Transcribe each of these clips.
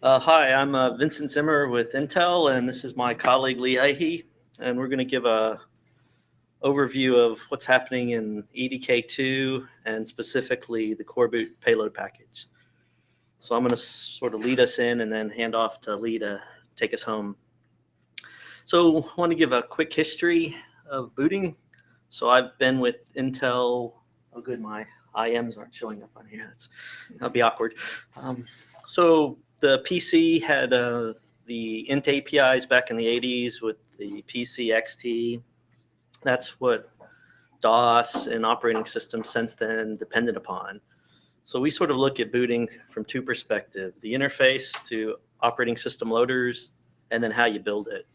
Hi, I'm Vincent Zimmer with Intel, and this is my colleague Leahy, and we're going to give a overview of what's happening in EDK-II and specifically the coreboot payload package. So I'm going to sort of lead us in and then hand off to Lee to take us home. So I want to give a quick history of booting. So I've been with Intel. Oh, good, my IMs aren't showing up on here. That'll be awkward. So the PC had the int APIs back in the 80s with the PC XT. That's what DOS and operating systems since then depended upon. So we sort of look at booting from two perspectives: the interface to operating system loaders, and then how you build it.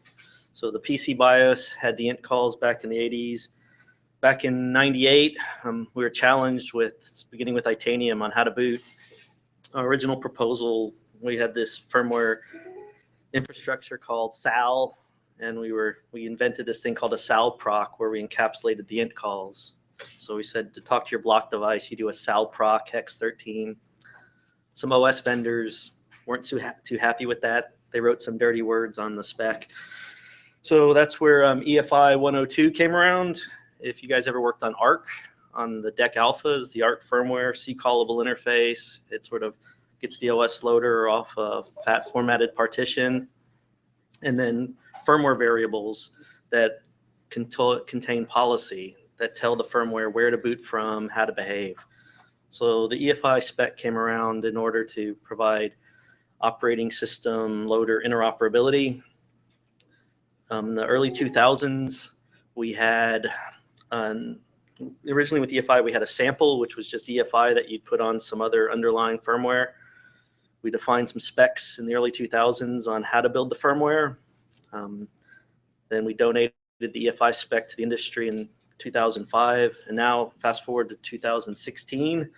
So the PC BIOS had the int calls back in the 80s. Back in 98, we were challenged with, beginning with Titanium, on how to boot. Our original proposal, we had this firmware infrastructure called SAL, and we invented this thing called a SAL proc, where we encapsulated the int calls. So we said to talk to your block device, you do a SAL proc hex 13. Some OS vendors weren't too happy with that. They wrote some dirty words on the spec. So that's where EFI 102 came around. If you guys ever worked on ARC, on the DEC alphas, the ARC firmware, C-callable interface, it sort of gets the OS loader off a fat formatted partition, and then firmware variables that contain policy that tell the firmware where to boot from, how to behave. So the EFI spec came around in order to provide operating system loader interoperability. In the early 2000s, we had, originally with EFI, we had a sample, which was just EFI that you'd put on some other underlying firmware. We defined some specs in the early 2000s on how to build the firmware. Then we donated the EFI spec to the industry in 2005. And now, fast forward to 2016,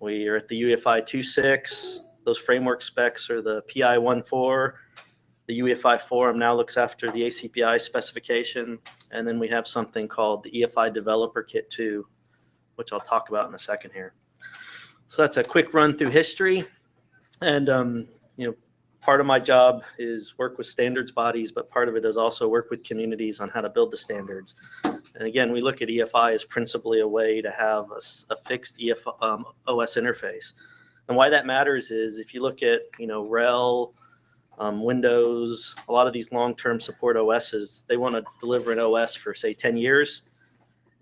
we are at the UEFI 2.6. Those framework specs are the PI 1.4. The UEFI forum now looks after the ACPI specification. And then we have something called the EFI Developer Kit 2, which I'll talk about in a second here. So that's a quick run through history. And part of my job is work with standards bodies, but part of it is also work with communities on how to build the standards. And again, we look at EFI as principally a way to have a fixed OS interface. And why that matters is if you look at RHEL, Windows, a lot of these long-term support OSs, they want to deliver an OS for, say, 10 years.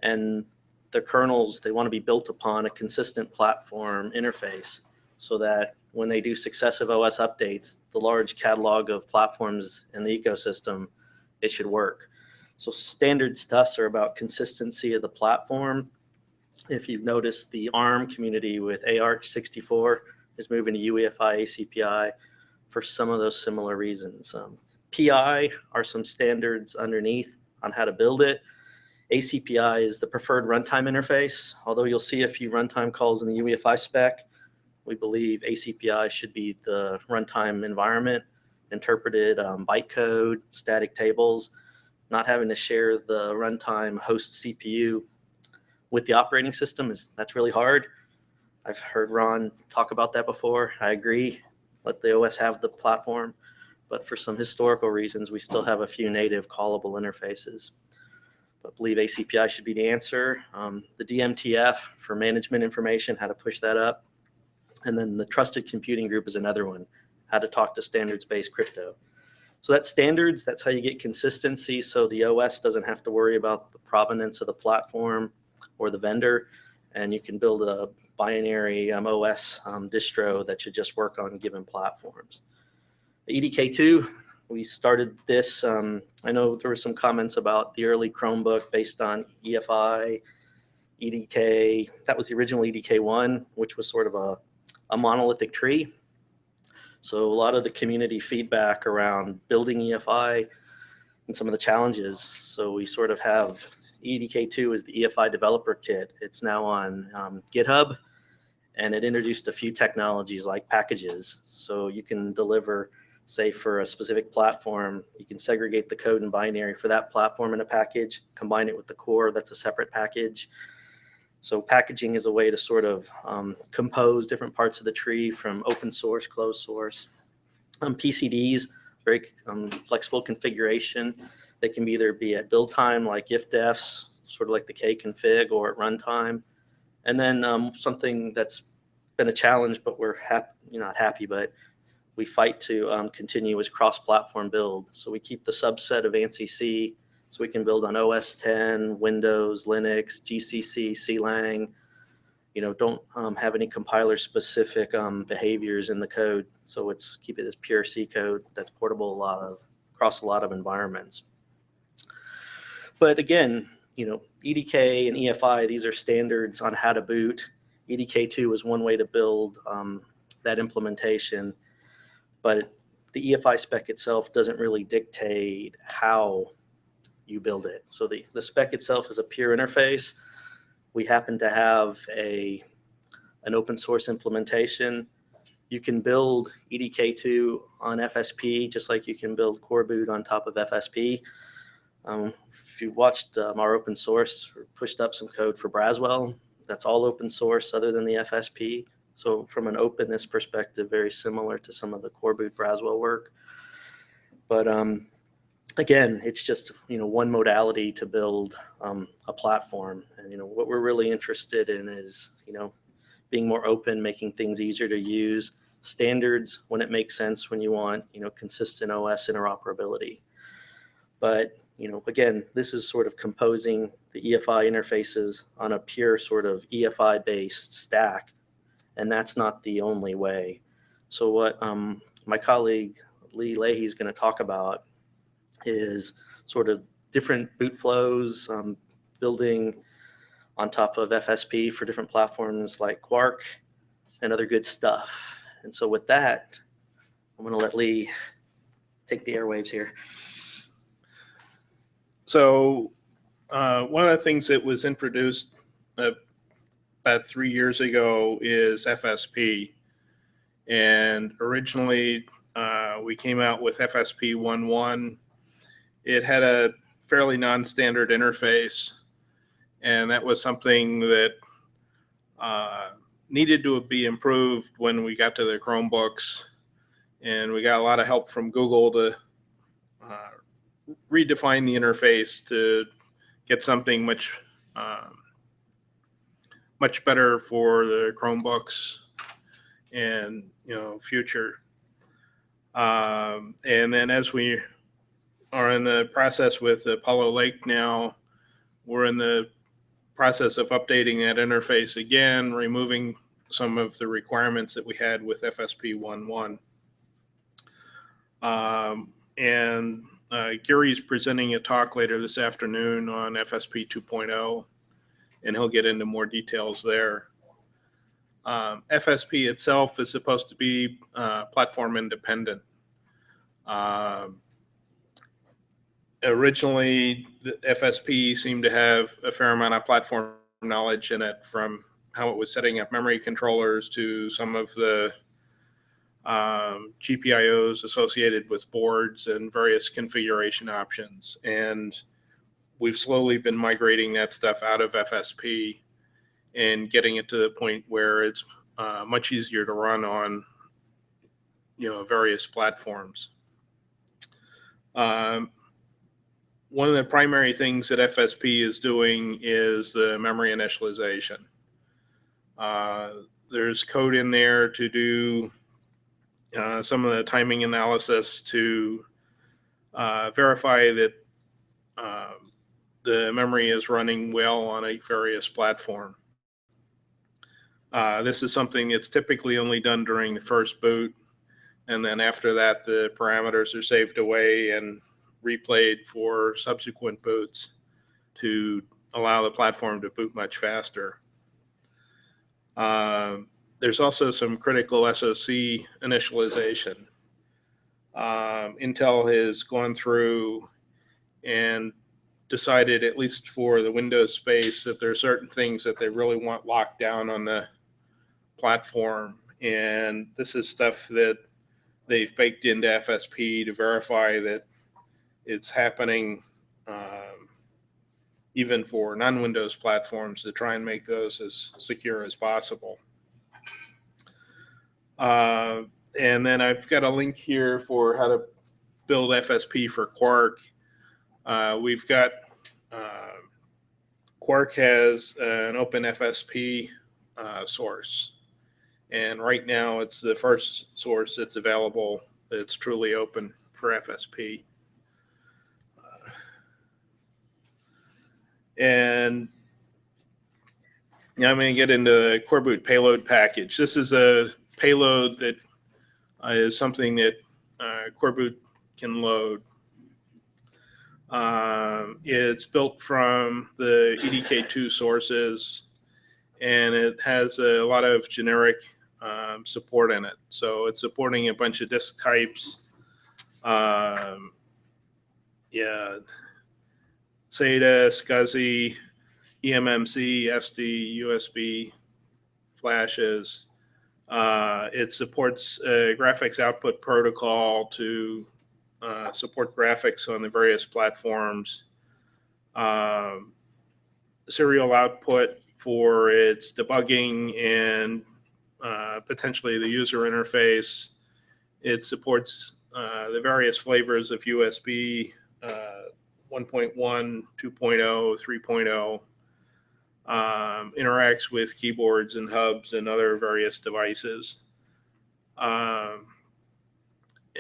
And their kernels, they want to be built upon a consistent platform interface so that when they do successive OS updates, the large catalog of platforms in the ecosystem, it should work. So standards to us are about consistency of the platform. If you've noticed, the ARM community with AArch64 is moving to UEFI ACPI for some of those similar reasons. PI are some standards underneath on how to build it. ACPI is the preferred runtime interface. Although you'll see a few runtime calls in the UEFI spec, we believe ACPI should be the runtime environment, interpreted bytecode, static tables, not having to share the runtime host CPU with the operating system. That's really hard. I've heard Ron talk about that before. I agree. Let the OS have the platform, but for some historical reasons, we still have a few native callable interfaces. But believe ACPI should be the answer. The DMTF for management information, how to push that up. And then the trusted computing group is another one, how to talk to standards-based crypto. So that's standards, that's how you get consistency, so the OS doesn't have to worry about the provenance of the platform or the vendor, and you can build a binary OS distro that should just work on given platforms. The EDK-II, we started this. I know there were some comments about the early Chromebook based on EFI, EDK. That was the original EDK-I, which was sort of a monolithic tree. So a lot of the community feedback around building EFI and some of the challenges. So we sort of have EDK-II is the EFI developer kit. It's now on GitHub, and it introduced a few technologies like packages. So you can deliver, say, for a specific platform, you can segregate the code and binary for that platform in a package, combine it with the core, that's a separate package. So packaging is a way to sort of compose different parts of the tree from open source, closed source. PCDs, very flexible configuration. They can either be at build time, like ifdefs, sort of like the kconfig, or at runtime. And then something that's been a challenge, but we're not happy, but we fight to continue is cross-platform build. So we keep the subset of ANSI C, so we can build on OS 10, Windows, Linux, GCC, CLang. Don't have any compiler-specific behaviors in the code. So keep it as pure C code that's portable across a lot of environments. But again, EDK and EFI, these are standards on how to boot. EDK-II is one way to build that implementation, but the EFI spec itself doesn't really dictate how you build it. So the spec itself is a pure interface. We happen to have an open source implementation. You can build EDK-II on FSP, just like you can build coreboot on top of FSP. If you watched our open source, or pushed up some code for Braswell, that's all open source other than the FSP. So from an openness perspective, very similar to some of the coreboot Braswell work. But again, it's just one modality to build a platform. And what we're really interested in is being more open, making things easier to use, standards when it makes sense, when you want consistent OS interoperability. But again, this is sort of composing the EFI interfaces on a pure sort of EFI-based stack, and that's not the only way. So what my colleague Leahy is going to talk about is sort of different boot flows, building on top of FSP for different platforms like Quark and other good stuff. And so with that, I'm going to let Lee take the airwaves here. So one of the things that was introduced about 3 years ago is FSP. And originally we came out with FSP 1.1. It had a fairly non-standard interface, and that was something that needed to be improved when we got to the Chromebooks. And we got a lot of help from Google to redefine the interface to get something much better for the Chromebooks and future. And then as we are in the process with Apollo Lake now, we're in the process of updating that interface again, removing some of the requirements that we had with FSP 1.1. And Gary's presenting a talk later this afternoon on FSP 2.0, and he'll get into more details there. FSP itself is supposed to be platform independent. Originally, the FSP seemed to have a fair amount of platform knowledge in it, from how it was setting up memory controllers to some of the GPIOs associated with boards and various configuration options. And we've slowly been migrating that stuff out of FSP and getting it to the point where it's much easier to run on various platforms. One of the primary things that FSP is doing is the memory initialization. There's code in there to do some of the timing analysis to verify that the memory is running well on a various platform. This is something that's typically only done during the first boot, and then after that the parameters are saved away and replayed for subsequent boots to allow the platform to boot much faster. There's also some critical SoC initialization. Intel has gone through and decided, at least for the Windows space, that there are certain things that they really want locked down on the platform. And this is stuff that they've baked into FSP to verify that it's happening even for non-Windows platforms, to try and make those as secure as possible. And And then I've got a link here for how to build FSP for Quark. We've got Quark has an open FSP source. And right now it's the first source that's available that's truly open for FSP. And now I'm going to get into the Coreboot payload package. This is a payload that is something that Coreboot can load. It's built from the EDK-II sources, and it has a lot of generic support in it. So it's supporting a bunch of disk types. SATA, SCSI, eMMC, SD, USB, flashes. It supports a graphics output protocol to support graphics on the various platforms. Serial output for its debugging and potentially the user interface. It supports the various flavors of USB 1.1, 2.0, 3.0. Interacts with keyboards and hubs and other various devices.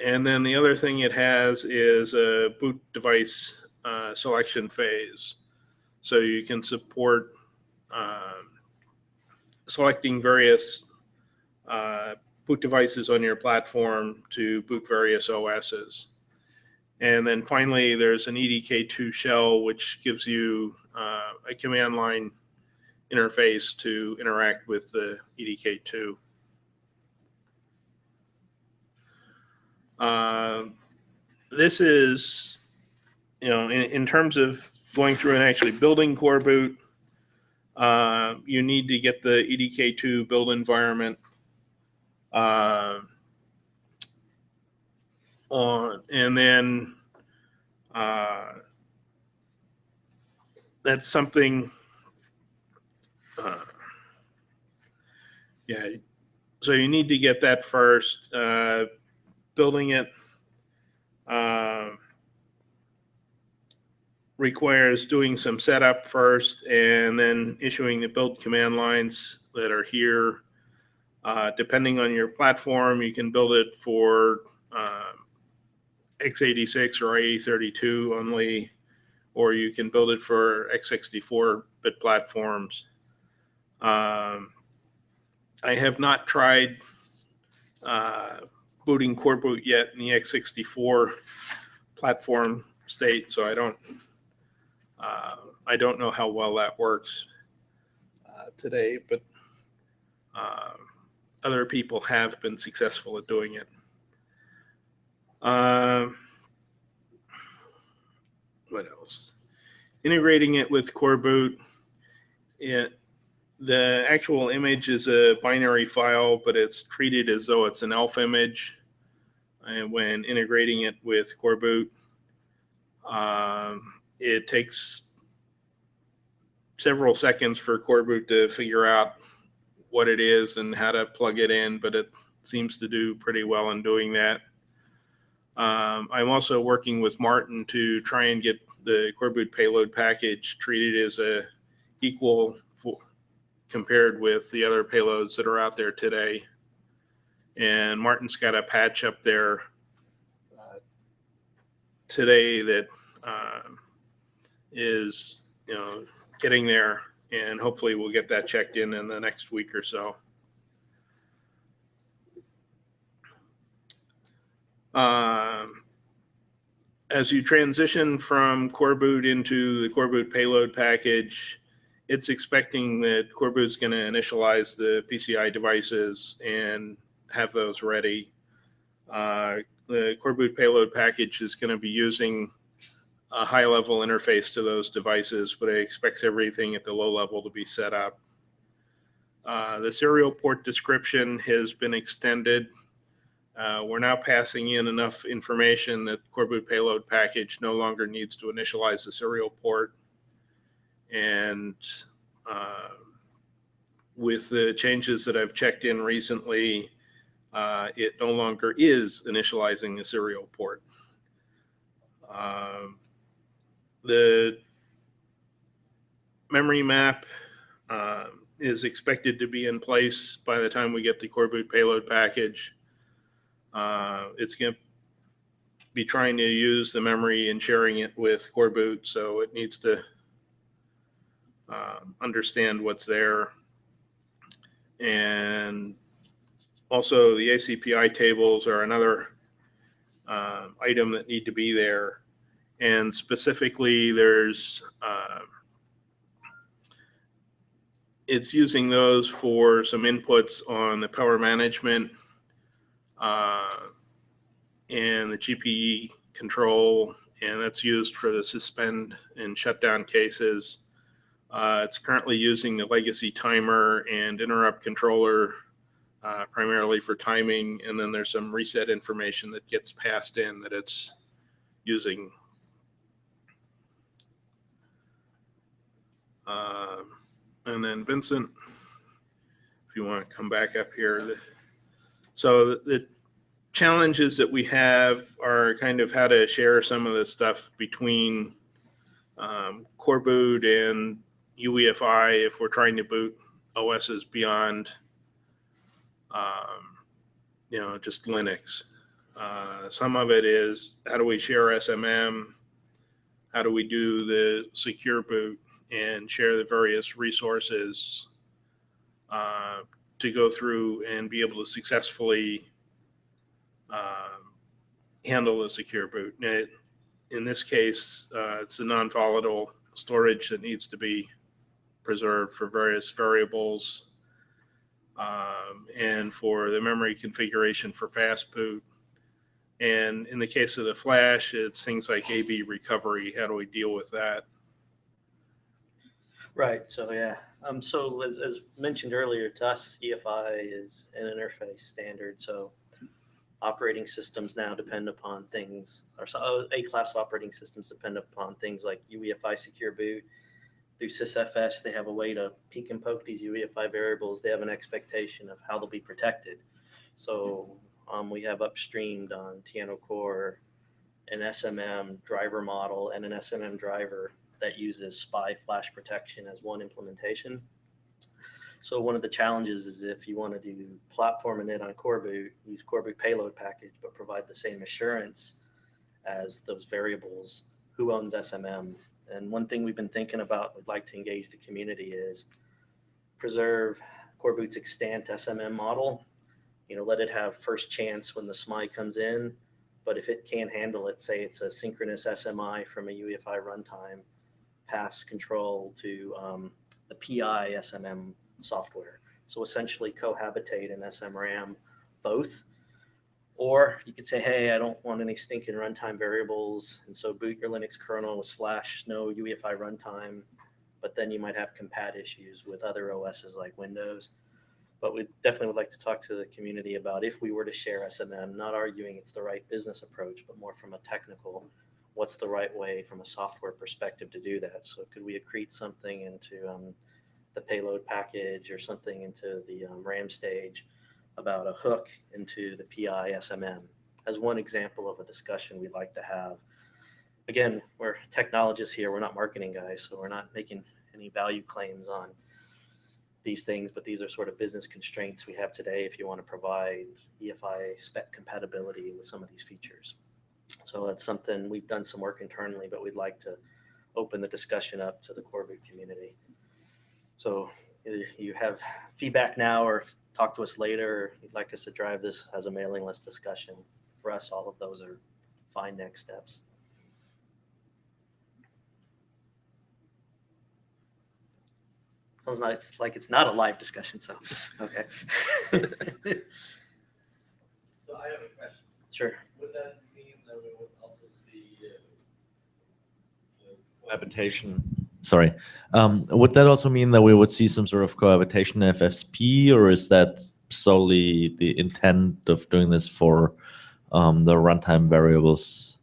And then the other thing it has is a boot device selection phase. So you can support selecting various boot devices on your platform to boot various OSs. And then finally, there's an EDK-II shell, which gives you a command line interface to interact with the EDK-II. This is, in terms of going through and actually building Coreboot, you need to get the EDK-II build environment on, and then that's something. So you need to get that first. Building it requires doing some setup first and then issuing the build command lines that are here. Depending on your platform, you can build it for x86 or IE32 only, or you can build it for x64-bit platforms. I have not tried booting Coreboot yet in the x64 platform state, so I don't know how well that works today, but other people have been successful at doing it. What else? Integrating it with Coreboot. The actual image is a binary file, but it's treated as though it's an ELF image. And when integrating it with Coreboot, it takes several seconds for Coreboot to figure out what it is and how to plug it in, but it seems to do pretty well in doing that. I'm also working with Martin to try and get the Coreboot payload package treated as a equal compared with the other payloads that are out there today. And Martin's got a patch up there today that is, getting there, and hopefully we'll get that checked in the next week or so. As you transition from Coreboot into the Coreboot payload package, it's expecting that Coreboot's going to initialize the PCI devices and have those ready. The Coreboot payload package is going to be using a high-level interface to those devices, but it expects everything at the low level to be set up. The serial port description has been extended. We're now passing in enough information that Coreboot payload package no longer needs to initialize the serial port. And with the changes that I've checked in recently, it no longer is initializing a serial port. The memory map is expected to be in place by the time we get the coreboot payload package. It's going to be trying to use the memory and sharing it with coreboot, so it needs to understand what's there. And also the ACPI tables are another item that need to be there. And specifically, there's it's using those for some inputs on the power management and the GPE control, and that's used for the suspend and shutdown cases. It's currently using the legacy timer and interrupt controller primarily for timing, and then there's some reset information that gets passed in that it's using. And then Vincent, if you want to come back up here. So the challenges that we have are kind of how to share some of the stuff between coreboot and UEFI if we're trying to boot OSs beyond just Linux. Some of it is how do we share SMM? How do we do the secure boot and share the various resources to go through and be able to successfully handle the secure boot. Now, in this case, it's a non-volatile storage that needs to be preserved for various variables and for the memory configuration for fast boot. And in the case of the flash, it's things like AB recovery. How do we deal with that? Right. So yeah. So as mentioned earlier, to us, EFI is an interface standard. So operating systems now depend upon things, or A-class operating systems depend upon things like UEFI secure boot. Through sysfs, they have a way to peek and poke these UEFI variables. They have an expectation of how they'll be protected. So we have upstreamed on Tiano Core an SMM driver model and an SMM driver that uses SPI flash protection as one implementation. So one of the challenges is if you want to do platform init on coreboot, use CorebootPayloadPkg, but provide the same assurance as those variables, who owns SMM? And one thing we've been thinking about, we'd like to engage the community, is preserve coreboot's extant SMM model. Let it have first chance when the SMI comes in, but if it can't handle it, say it's a synchronous SMI from a UEFI runtime, pass control to the PI SMM software. So essentially cohabitate in SMRAM both. Or you could say, hey, I don't want any stinking runtime variables, and so boot your Linux kernel with / no UEFI runtime, but then you might have compat issues with other OSs like Windows. But we definitely would like to talk to the community about if we were to share SMM, not arguing it's the right business approach, but more from a technical, what's the right way from a software perspective to do that? So could we accrete something into the payload package or something into the RAM stage about a hook into the PI SMM as one example of a discussion we'd like to have. Again, we're technologists here. We're not marketing guys, so we're not making any value claims on these things, but these are sort of business constraints we have today if you want to provide EFI spec compatibility with some of these features. So that's something we've done some work internally, but we'd like to open the discussion up to the coreboot community. So either you have feedback now or talk to us later, or you'd like us to drive this as a mailing list discussion. For us, all of those are fine next steps. Sounds like it's not a live discussion, so okay. So I have a question. Sure. Would that mean that we would also see cohabitation? Sorry. Would that also mean that we would see some sort of cohabitation FSP, or is that solely the intent of doing this for the runtime variables?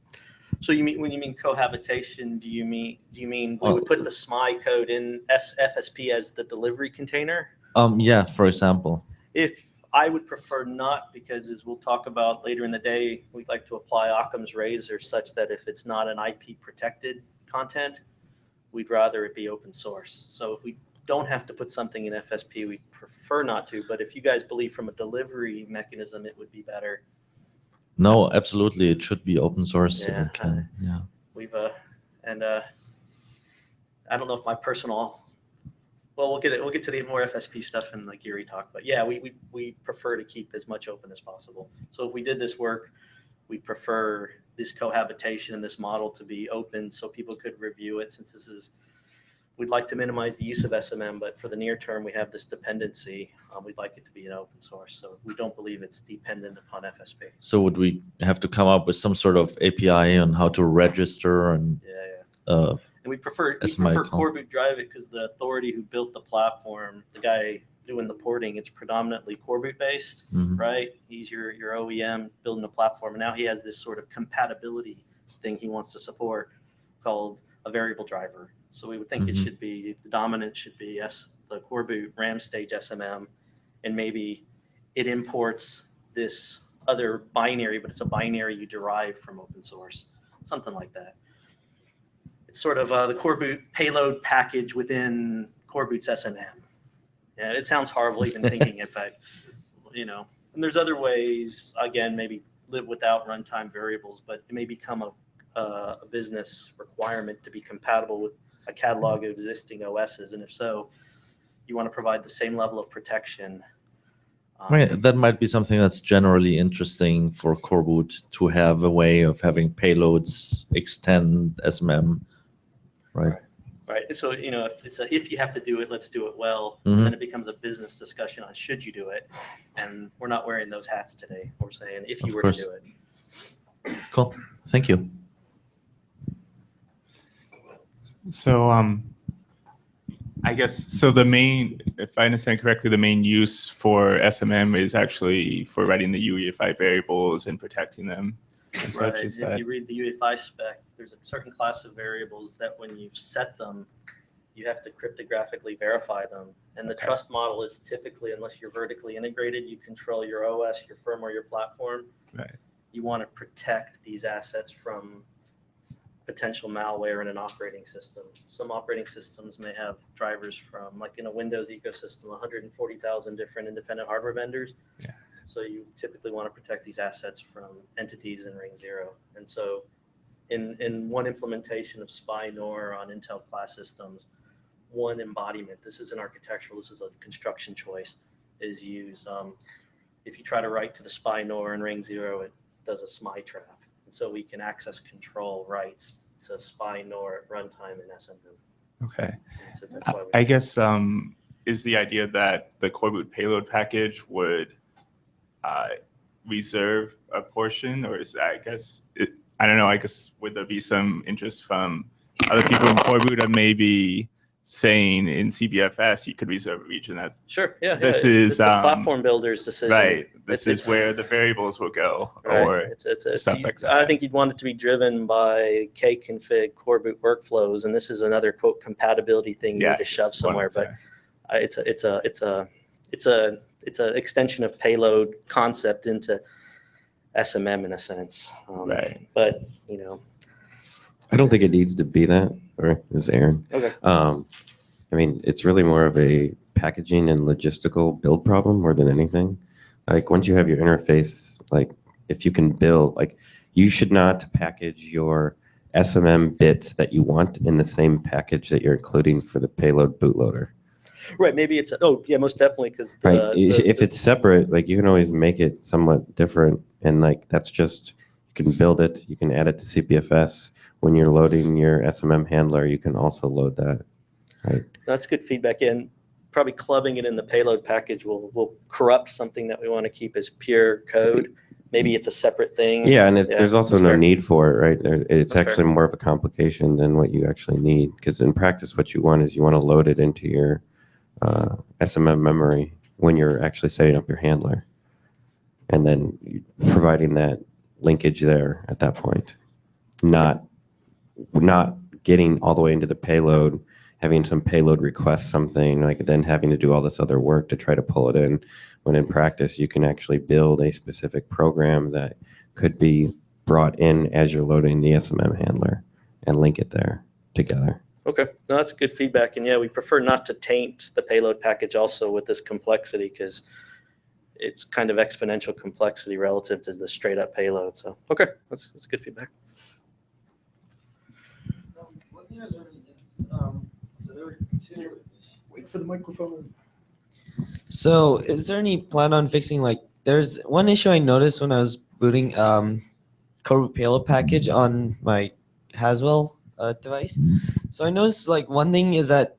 So you mean when you mean cohabitation, do you mean we would put the SMI code in FSP as the delivery container? Yeah, for example. If I would prefer not, because as we'll talk about later in the day, we'd like to apply Occam's razor such that if it's not an IP protected content, we'd rather it be open source. So if we don't have to put something in FSP, we prefer not to. But if you guys believe from a delivery mechanism, it would be better. No, absolutely, it should be open source. Yeah, if it can. Yeah. We've and I don't know if my personal. Well, we'll get to the more FSP stuff in the Geary talk, but yeah, we prefer to keep as much open as possible. So if we did this work, we prefer this cohabitation and this model to be open so people could review it, since this is, we'd like to minimize the use of SMM, but for the near term, we have this dependency. We'd like it to be an open source. So we don't believe it's dependent upon FSP. So would we have to come up with some sort of API on how to register and And we prefer account. Coreboot drive it because the authority who built the platform, the guy doing the porting, it's predominantly Coreboot based, right? He's your OEM building the platform, and now he has this sort of compatibility thing he wants to support called a variable driver. So we would think it should be, the dominant should be the Coreboot RAM stage SMM, and maybe it imports this other binary, but it's a binary you derive from open source, something like that. It's sort of the Coreboot payload package within Coreboot's SMM. Yeah, it sounds horrible even thinking it, but and there's other ways. Again, maybe live without runtime variables, but it may become a business requirement to be compatible with a catalog of existing OSs, and if so, you want to provide the same level of protection. That might be something that's generally interesting for Coreboot, to have a way of having payloads extend SMM. Right. So, if you have to do it, let's do it well. And then it becomes a business discussion on should you do it. And we're not wearing those hats today. We're saying if you were to do it. Cool. Thank you. So I guess, so the main, if I understand correctly, the main use for SMM is actually for writing the UEFI variables and protecting them. And Right. such as If that. you read the UEFI spec, there's a certain class of variables that when you've set them, you have to cryptographically verify them. And the trust model is typically, unless you're vertically integrated, you control your OS, your firmware, your platform. Right. You want to protect these assets from potential malware in an operating system. Some operating systems may have drivers from, like in a Windows ecosystem, 140,000 different independent hardware vendors. Yeah. So you typically want to protect these assets from entities in Ring 0. And so in one implementation of SPI-NOR on Intel class systems, one embodiment, this isn't architectural, this is a construction choice, is used. If you try to write to the SPI-NOR in Ring 0, it does a SMI trap. And so we can access control rights to SPI-NOR at runtime in SMM. Okay. So that's why I guess is the idea that the Coreboot payload package would reserve a portion, or is that, I guess, I don't know, I guess, would there be some interest from other people in Coreboot of maybe saying in CBFS you could reserve a region that Sure, yeah. This yeah. is It's the platform builder's decision. right, this It's- is where the variables will go, Right. or It's stuff like that. I think you'd want it to be driven by kconfig coreboot workflows, and this is another quote compatibility thing you need to shove somewhere. But it's a extension of payload concept into SMM in a sense. Right. But I don't think it needs to be that. Or this is Aaron. Okay. I mean, it's really more of a packaging and logistical build problem more than anything. Like once you have your interface, like if you can build, like you should not package your SMM bits that you want in the same package that you're including for the payload bootloader. Right. Maybe it's most definitely, because Right. If it's separate, like you can always make it somewhat different, and like that's just, you can build it, you can add it to CPFS. When you're loading your SMM handler, you can also load that. Right. That's good feedback. And probably clubbing it in the payload package will corrupt something that we want to keep as pure code. Maybe it's a separate thing. Yeah, and there's also that's no fair. need for it, right? It's That's actually fair. more of a complication than what you actually need. Because in practice, what you want is you want to load it into your SMM memory when you're actually setting up your handler. And then providing that linkage there at that point. Not getting all the way into the payload having some payload request something, like then having to do all this other work to try to pull it in, when in practice you can actually build a specific program that could be brought in as you're loading the SMM handler and link it there together. Okay, no, that's good feedback. And yeah, we prefer not to taint the payload package also with this complexity, because it's kind of exponential complexity relative to the straight up payload. So, okay, that's good feedback. One thing I was wondering is, so there were two. Wait for the microphone. So, is there any plan on fixing, like, there's one issue I noticed when I was booting CorebootPayloadPkg on my Haswell device. So I noticed, like, one thing is that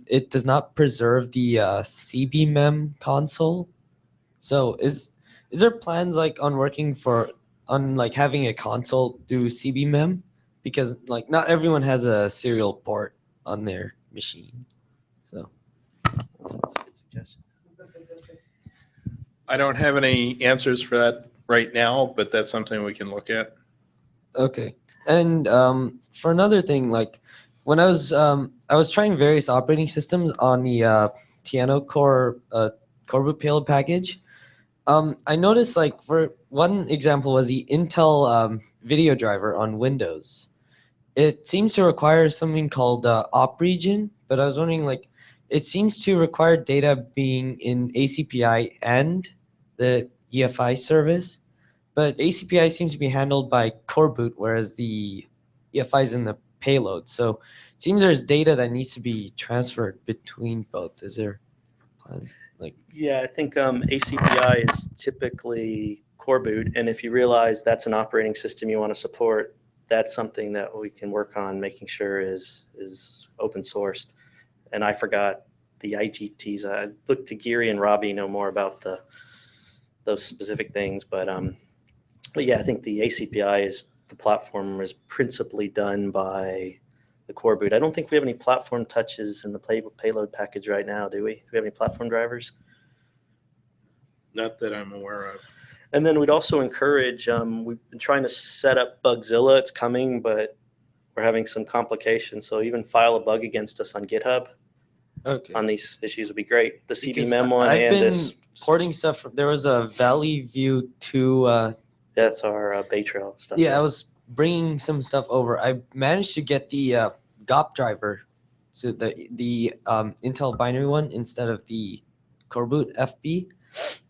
it does not preserve the CBMEM console. So is there plans like on working on like having a console do CBMEM? Because like not everyone has a serial port on their machine. So That's a good suggestion. I don't have any answers for that right now, but that's something we can look at. okay. And for another thing, like when I was trying various operating systems on the Coreboot payload package. I noticed, like, for one example was the Intel video driver on Windows. It seems to require something called op region, but I was wondering, like, it seems to require data being in ACPI and the EFI service, but ACPI seems to be handled by coreboot, whereas the EFI is in the payload. So it seems there's data that needs to be transferred between both. Is there like? Yeah, I think ACPI is typically coreboot, and if you realize that's an operating system you want to support, that's something that we can work on making sure is open sourced. And I forgot the IGTs. I looked to Geary and Robbie know more about those specific things, but yeah, I think the ACPI is the platform is principally done by the coreboot. I don't think we have any platform touches in the payload package right now, do we? Do we have any platform drivers? Not that I'm aware of. And then we'd also encourage, we've been trying to set up Bugzilla. It's coming, but we're having some complications. So even file a bug against us on GitHub on these issues would be great. The CBMEM one I've and been this. porting stuff. There was a Valley View 2. That's our Bay Trail stuff. Yeah, I was bringing some stuff over. I managed to get the GOP driver, so the Intel binary one instead of the Coreboot FB.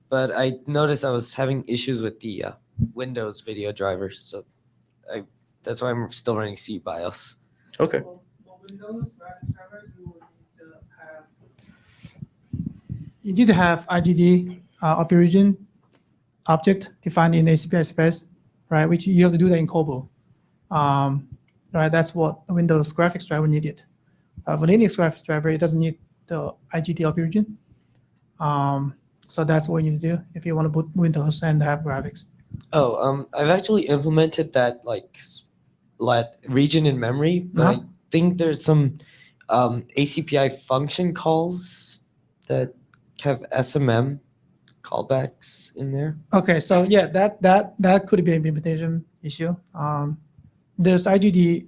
But I noticed I was having issues with the Windows video driver, so that's why I'm still running CBIOS. Okay. For Windows graphics driver, you need to have IGD op region object defined in ACPI space, right? Which you have to do that in Coreboot. Right, that's what the Windows graphics driver needed. For Linux graphics driver, it doesn't need the IGD op region. So that's what you need to do if you want to boot Windows and have graphics. Oh, I've actually implemented that like region in memory, but I think there's some ACPI function calls that have SMM callbacks in there. Okay, so yeah, that could be an implementation issue. There's IGD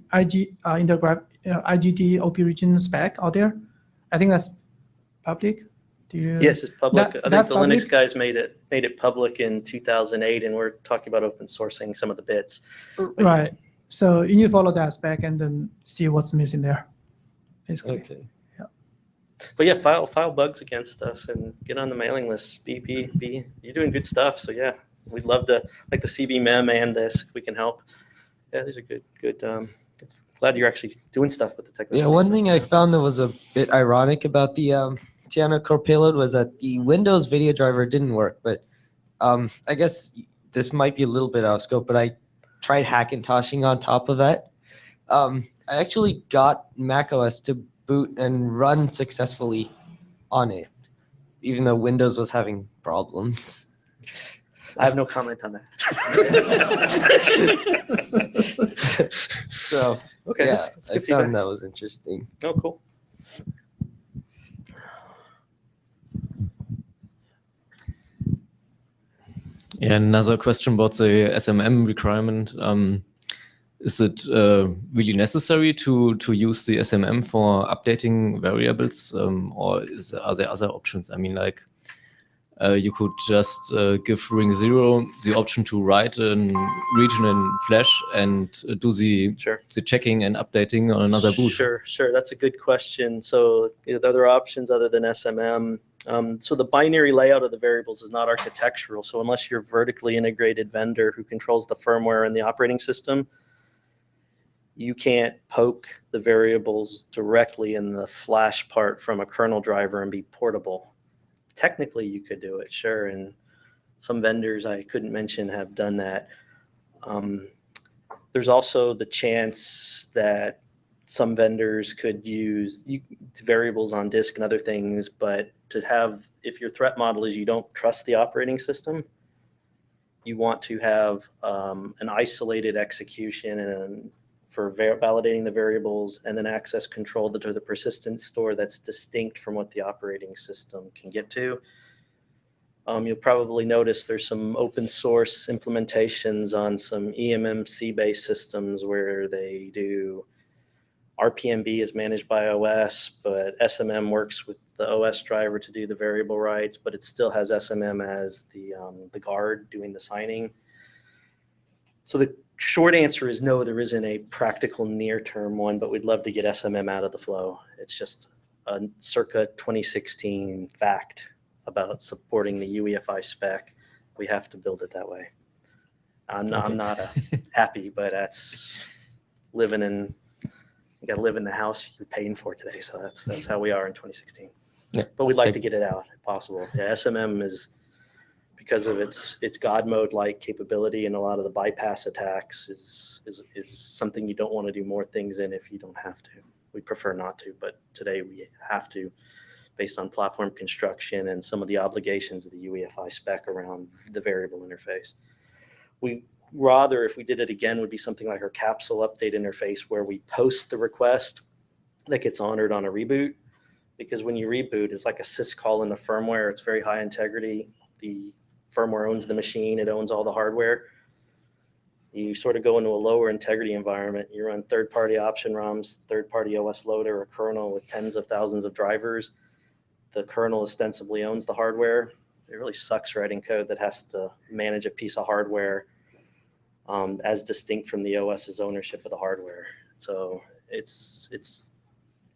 OP region spec out there. I think that's public. Yes, it's public. I think the public? Linux guys made it public in 2008, and we're talking about open sourcing some of the bits. Right. So you need to follow that spec and then see what's missing there. Basically. Okay. Yeah. But yeah, file bugs against us and get on the mailing list. BP, you're doing good stuff. So yeah, we'd love to, like the CBMEM and this, if we can help. Yeah, these are good. Glad you're actually doing stuff with the technology. Yeah, one thing I found that was a bit ironic about the Tiana core payload was that the Windows video driver didn't work, but I guess this might be a little bit out of scope, but I tried Hackintoshing on top of that. I actually got macOS to boot and run successfully on it, even though Windows was having problems. I have no comment on that. So okay, yeah, that's good I feedback. found that was interesting. Oh, cool. Yeah, another question about the SMM requirement. is it really necessary to use the SMM for updating variables, or are there other options? I mean, like you could just give ring 0 the option to write a region in Flash and do the checking and updating on another boot. Sure. That's a good question. So are there options other than SMM? So the binary layout of the variables is not architectural. So unless you're a vertically integrated vendor who controls the firmware and the operating system, you can't poke the variables directly in the Flash part from a kernel driver and be portable. Technically, you could do it, sure. And some vendors I couldn't mention have done that. There's also the chance that some vendors could use variables on disk and other things, but to have, if your threat model is you don't trust the operating system, you want to have an isolated execution and for validating the variables, and then access control to the persistent store that's distinct from what the operating system can get to. You'll probably notice there's some open source implementations on some eMMC-based systems where they do RPMB is managed by OS, but SMM works with the OS driver to do the variable writes, but it still has SMM as the guard doing the signing. So the short answer is no, there isn't a practical near-term one, but we'd love to get SMM out of the flow. It's just a circa 2016 fact about supporting the UEFI spec. We have to build it that way. I'm not happy, but that's living in, you got to live in the house you're paying for today. So that's how we are in 2016. Yeah. But we'd like to get it out if possible. Yeah, SMM is, because of its God mode-like capability and a lot of the bypass attacks is something you don't want to do more things in if you don't have to. We prefer not to, but today we have to, based on platform construction and some of the obligations of the UEFI spec around the variable interface. We rather, if we did it again, would be something like our capsule update interface where we post the request that gets honored on a reboot, because when you reboot, it's like a syscall in the firmware. It's very high integrity. The firmware owns the machine. It owns all the hardware. You sort of go into a lower integrity environment. You run third-party option ROMs, third-party OS loader, or kernel with tens of thousands of drivers. The kernel ostensibly owns the hardware. It really sucks writing code that has to manage a piece of hardware as distinct from the OS's ownership of the hardware. So it's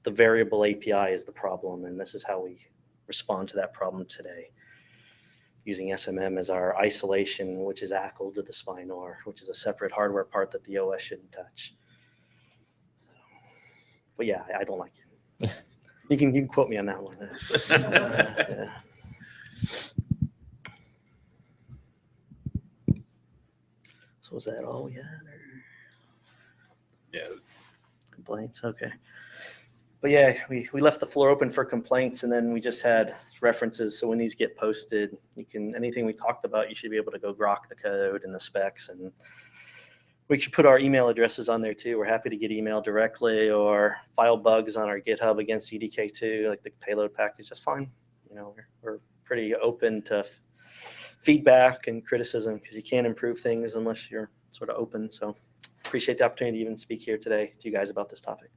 the variable API is the problem, and this is how we respond to that problem today, using SMM as our isolation, which is ACL to the spinor, which is a separate hardware part that the OS shouldn't touch. But yeah, I don't like it. You can quote me on that one. Yeah. So was that all we had? Or? Yeah. Complaints, okay. But yeah, we left the floor open for complaints, and then we just had references. So when these get posted, you can, anything we talked about, you should be able to go grok the code and the specs, and we should put our email addresses on there too. We're happy to get email directly or file bugs on our GitHub against EDK-II, like the payload package. That's fine. You know, we're pretty open to feedback and criticism because you can't improve things unless you're sort of open. So appreciate the opportunity to even speak here today to you guys about this topic.